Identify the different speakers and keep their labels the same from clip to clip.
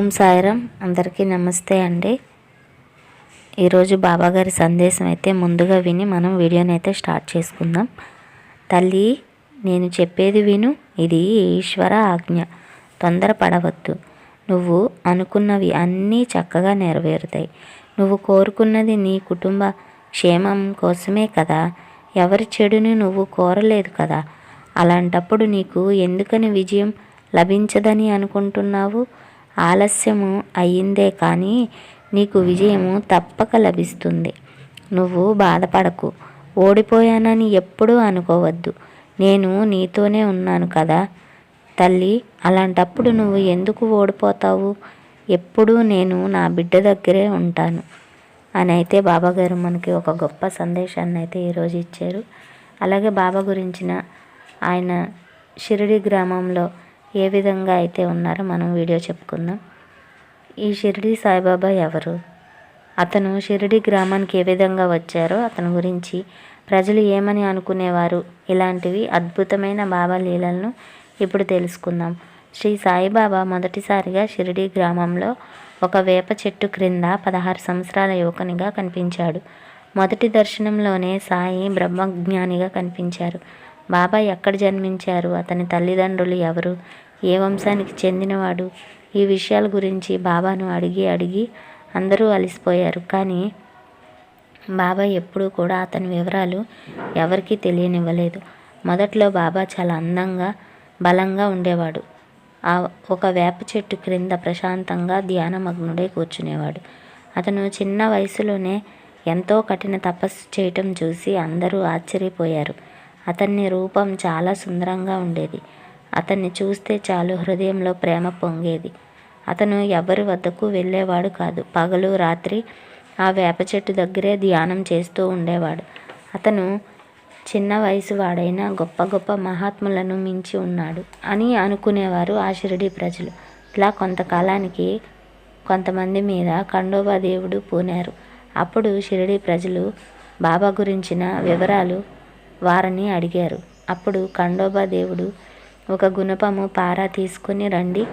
Speaker 1: ఓం సాయిరామ్. అందరికీ నమస్తే అండి. ఈరోజు బాబాగారి సందేశం అయితే ముందుగా విని మనం వీడియోని అయితే స్టార్ట్ చేసుకుందాం. తల్లి, నేను చెప్పేది విను, ఇది ఈశ్వర ఆజ్ఞ. తొందరపడవద్దు. నువ్వు అనుకున్నవి అన్నీ చక్కగా నెరవేరుతాయి. నువ్వు కోరుకున్నది నీ కుటుంబ క్షేమం కోసమే కదా. ఎవరి చెడుని నువ్వు కోరలేదు కదా. అలాంటప్పుడు నీకు ఎందుకని విజయం లభించదని అనుకుంటున్నావు? ఆలస్యము అయ్యిందే కానీ నీకు విజయము తప్పక లభిస్తుంది. నువ్వు బాధపడకు. ఓడిపోయానని ఎప్పుడూ అనుకోవద్దు. నేను నీతోనే ఉన్నాను కదా తల్లి. అలాంటప్పుడు నువ్వు ఎందుకు ఓడిపోతావు? ఎప్పుడూ నేను నా బిడ్డ దగ్గరే ఉంటాను అని అయితే బాబాగారు మనకి ఒక గొప్ప సందేశాన్ని అయితే ఈరోజు ఇచ్చారు. అలాగే బాబా గురించిన ఆయన షిరిడి గ్రామంలో ఏ విధంగా అయితే ఉన్నారో మనం వీడియో చెప్పుకుందాం. ఈ షిరిడి సాయిబాబా ఎవరు? అతను షిరిడి గ్రామానికి ఏ విధంగా వచ్చారో, అతని గురించి ప్రజలు ఏమని అనుకునేవారు, ఇలాంటివి అద్భుతమైన బాబా లీలలను ఇప్పుడు తెలుసుకుందాం. శ్రీ సాయిబాబా మొదటిసారిగా షిరిడి గ్రామంలో ఒక వేప చెట్టు క్రింద 16 సంవత్సరాల యువకునిగా కనిపించాడు. మొదటి దర్శనంలోనే సాయి బ్రహ్మజ్ఞానిగా కనిపించారు. బాబా ఎక్కడ జన్మించారు, అతని తల్లిదండ్రులు ఎవరు, ఏ వంశానికి చెందినవాడు, ఈ విషయాల గురించి బాబాను అడిగి అందరూ అలసిపోయారు. కానీ బాబా ఎప్పుడూ కూడా అతని వివరాలు ఎవరికీ తెలియనివ్వలేదు. మొదట్లో బాబా చాలా అందంగా బలంగా ఉండేవాడు. ఒక వేప చెట్టు క్రింద ప్రశాంతంగా ధ్యానమగ్నుడై కూర్చునేవాడు. అతను చిన్న వయసులోనే ఎంతో కఠిన తపస్సు చేయటం చూసి అందరూ ఆశ్చర్యపోయారు. అతని రూపం చాలా సుందరంగా ఉండేది. అతన్ని చూస్తే చాలు హృదయంలో ప్రేమ పొంగేది. అతను ఎవరి వద్దకు వెళ్ళేవాడు కాదు. పగలు రాత్రి ఆ వేప చెట్టు దగ్గరే ధ్యానం చేస్తూ ఉండేవాడు. అతను చిన్న వయసు వాడైనా గొప్ప గొప్ప మహాత్ములను మించి ఉన్నాడు అని అనుకునేవారు ఆ షిరిడి ప్రజలు. ఇలా కొంతకాలానికి కొంతమంది మీద ఖండోబా దేవుడు పూనారు. అప్పుడు షిరిడి ప్రజలు బాబా గురించిన వివరాలు వారిని అడిగారు. అప్పుడు ఖండోబా దేవుడు ఒక గుణపము పార తీసుకుని రండి,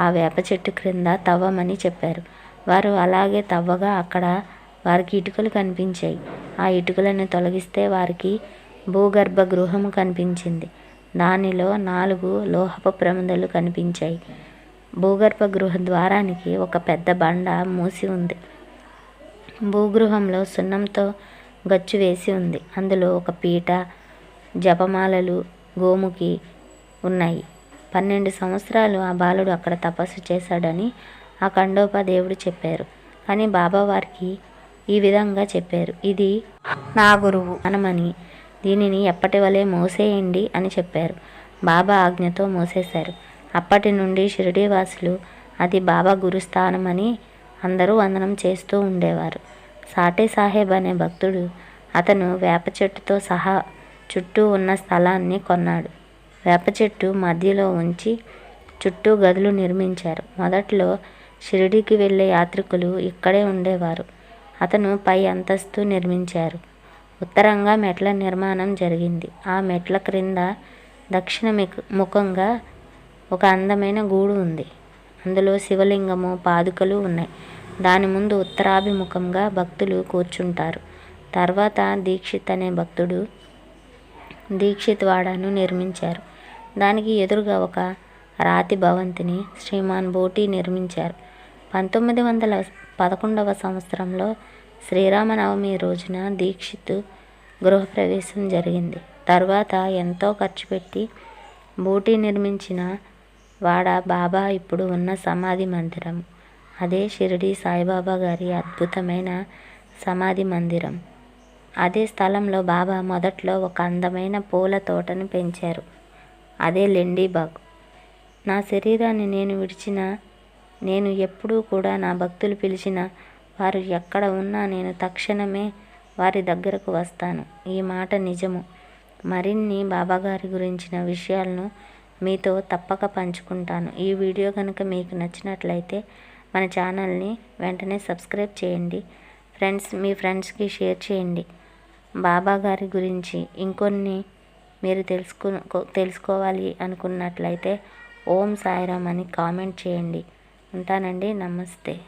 Speaker 1: ఆ వేప చెట్టు క్రింద తవ్వమని చెప్పారు. వారు అలాగే తవ్వగా అక్కడ వారికి ఇటుకలు కనిపించాయి. ఆ ఇటుకలను తొలగిస్తే వారికి భూగర్భ గృహము కనిపించింది. దానిలో 4 లోహపు ప్రమిదలు కనిపించాయి. భూగర్భ గృహ ద్వారానికి ఒక పెద్ద బండ మూసి ఉంది. భూగృహంలో సున్నంతో గచ్చు వేసి ఉంది. అందులో ఒక పీట, జపమాలలు, గోముకి ఉన్నాయి. 12 సంవత్సరాలు ఆ బాలుడు అక్కడ తపస్సు చేశాడని ఆ ఖండోబా దేవుడు చెప్పారు. కానీ బాబా వారికి ఈ విధంగా చెప్పారు, ఇది నా గురువు అనమని, దీనిని ఎప్పటి వలె మోసేయండి అని చెప్పారు. బాబా ఆజ్ఞతో మోసేశారు. అప్పటి నుండి షిరిడీ వాసులు అది బాబా గురుస్థానమని అందరూ వందనం చేస్తూ ఉండేవారు. సాటే సాహెబ్ అనే భక్తుడు అతను వేప చెట్టుతో సహా చుట్టూ ఉన్న స్థలాన్ని కొన్నాడు. వేప చెట్టు మధ్యలో ఉంచి చుట్టూ గదులు నిర్మించారు. మొదట్లో షిరిడీకి వెళ్ళే యాత్రికులు ఇక్కడే ఉండేవారు. అతను పై అంతస్తు నిర్మించారు. ఉత్తరంగా మెట్ల నిర్మాణం జరిగింది. ఆ మెట్ల క్రింద దక్షిణ ముఖంగా ఒక అందమైన గూడు ఉంది. అందులో శివలింగము, పాదుకలు ఉన్నాయి. దాని ముందు ఉత్తరాభిముఖంగా భక్తులు కూర్చుంటారు. తర్వాత దీక్షిత్ అనే భక్తుడు దీక్షిత్ వాడాను నిర్మించారు. దానికి ఎదురుగా ఒక రాతి భవంతిని శ్రీమాన్ బోటి నిర్మించారు. 1911వ సంవత్సరంలో శ్రీరామనవమి రోజున దీక్షిత్ గృహప్రవేశం జరిగింది. తర్వాత ఎంతో ఖర్చు పెట్టి బోటి నిర్మించిన వాడ బాబా ఇప్పుడు ఉన్న సమాధి మందిరం. అదే షిరిడి సాయిబాబా గారి అద్భుతమైన సమాధి మందిరం. అదే స్థలంలో బాబా మొదట్లో ఒక అందమైన పూల తోటను పెంచారు. అదే లెండీబాగ్. నా శరీరాన్ని నేను విడిచిన, నేను ఎప్పుడూ కూడా నా భక్తులు పిలిచిన వారు ఎక్కడ ఉన్నా నేను తక్షణమే వారి దగ్గరకు వస్తాను. ఈ మాట నిజము. మరిన్ని బాబాగారి గురించిన విషయాలను మీతో తప్పక పంచుకుంటాను. ఈ వీడియో కనుక మీకు నచ్చినట్లయితే మన ఛానల్ని వెంటనే సబ్స్క్రైబ్ చేయండి. మీ ఫ్రెండ్స్కి షేర్ చేయండి. బాబా గారి గురించి ఇంకొన్ని మీరు తెలుసుకోవాలి అనుకున్నట్లయితే ఓం సాయిరామ్ అని కామెంట్ చేయండి. ఉంటానండి. నమస్తే.